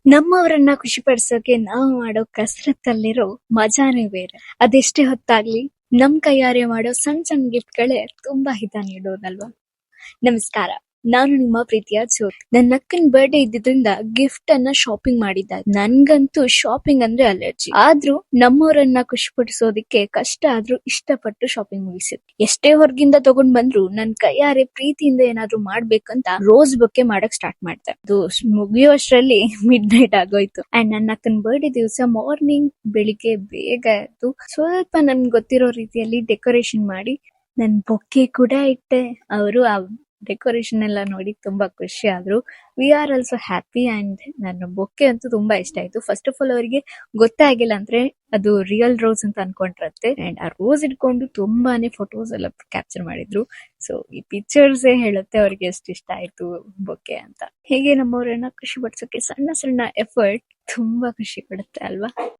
ನಮ್ಮವರನ್ನ ಖುಷಿಪಡಿಸೋಕೆ ನಾವು ಮಾಡೋ ಕಸರತ್ತಲ್ಲಿರೋ ಮಜಾನೇ ಬೇರೆ. ಅದೆಷ್ಟೇ ಹೊತ್ತಾಗ್ಲಿ ನಮ್ ಕೈಯಾರೆ ಮಾಡೋ ಸಣ್ಣ ಸಣ್ಣ ಗಿಫ್ಟ್ಗಳೇ ತುಂಬಾ ಹಿತ ನೀಡೋದಲ್ವಾ. ನಮಸ್ಕಾರ, ನಾನು ನಿಮ್ಮ ಪ್ರೀತಿಯ ಜ್ಯೋತಿ. ನನ್ನ ಅಕ್ಕನ ಬರ್ಡೇ ಇದ್ದಿದ್ರಿಂದ ಗಿಫ್ಟ್ ಅನ್ನ ಶಾಪಿಂಗ್ ಮಾಡಿದ್ದ. ನನ್ಗಂತೂ ಶಾಪಿಂಗ್ ಅಂದ್ರೆ ಅಲರ್ಜಿ. ಆದ್ರೂ ನಮ್ಮವರನ್ನ ಖುಷಿಪಡಿಸೋದಿಕ್ಕೆ ಕಷ್ಟ ಆದ್ರೂ ಇಷ್ಟಪಟ್ಟು ಶಾಪಿಂಗ್ ಮುಗಿಸಿದ್ವಿ. ಎಷ್ಟೇ ಹೊರಗಿಂದ ತಗೊಂಡ್ ಬಂದ್ರು ನನ್ ಕೈಯಾರೆ ಪ್ರೀತಿಯಿಂದ ಏನಾದ್ರೂ ಮಾಡ್ಬೇಕಂತ ರೋಸ್ ಬೊಕ್ಕೆ ಮಾಡಕ್ ಸ್ಟಾರ್ಟ್ ಮಾಡ್ದೆ. ಅದು ಮುಗಿಯೋಷ್ಟ್ರಲ್ಲಿ ಮಿಡ್ ನೈಟ್ ಆಗೋಯ್ತು. ಅಂಡ್ ನನ್ನ ಅಕ್ಕನ ಬರ್ಡೇ ದಿವಸ ಮಾರ್ನಿಂಗ್ ಬೆಳಿಗ್ಗೆ ಬೇಗ ಎದ್ದು ಸ್ವಲ್ಪ ನನ್ಗೆ ಗೊತ್ತಿರೋ ರೀತಿಯಲ್ಲಿ ಡೆಕೋರೇಷನ್ ಮಾಡಿ ನನ್ ಬೊಕ್ಕೆ ಕೂಡ ಇಟ್ಟೆ. ಅವರು ಡೆಕೋರೇಷನ್ ಎಲ್ಲ ನೋಡಿ ತುಂಬಾ ಖುಷಿ ಆದ್ರು. We are also happy. And ನನ್ನ ಬೊಕ್ಕೆ ಅಂತೂ ತುಂಬಾ ಇಷ್ಟ ಆಯ್ತು. ಫಸ್ಟ್ ಆಫ್ ಆಲ್ ಅವರಿಗೆ ಗೊತ್ತೇ ಆಗಿಲ್ಲ ಅಂದ್ರೆ ಅದು ರಿಯಲ್ ರೋಸ್ ಅಂತ ಅನ್ಕೊಂಡ್ರತ್ತೆ. ಅಂಡ್ ಆ ರೋಸ್ ಇಟ್ಕೊಂಡು ತುಂಬಾನೇ ಫೋಟೋಸ್ ಎಲ್ಲ ಕ್ಯಾಪ್ಚರ್ ಮಾಡಿದ್ರು. ಸೊ ಈ ಪಿಕ್ಚರ್ಸ್ ಹೇಳುತ್ತೆ ಅವ್ರಿಗೆ ಎಷ್ಟು ಇಷ್ಟ ಆಯ್ತು ಬೊಕ್ಕೆ ಅಂತ. ಹೇಗೆ ನಮ್ಮವರನ್ನ ಖುಷಿ ಪಡಿಸೋಕೆ ಸಣ್ಣ ಸಣ್ಣ ಎಫರ್ಟ್ ತುಂಬಾ ಖುಷಿ ಕೊಡುತ್ತೆ ಅಲ್ವಾ.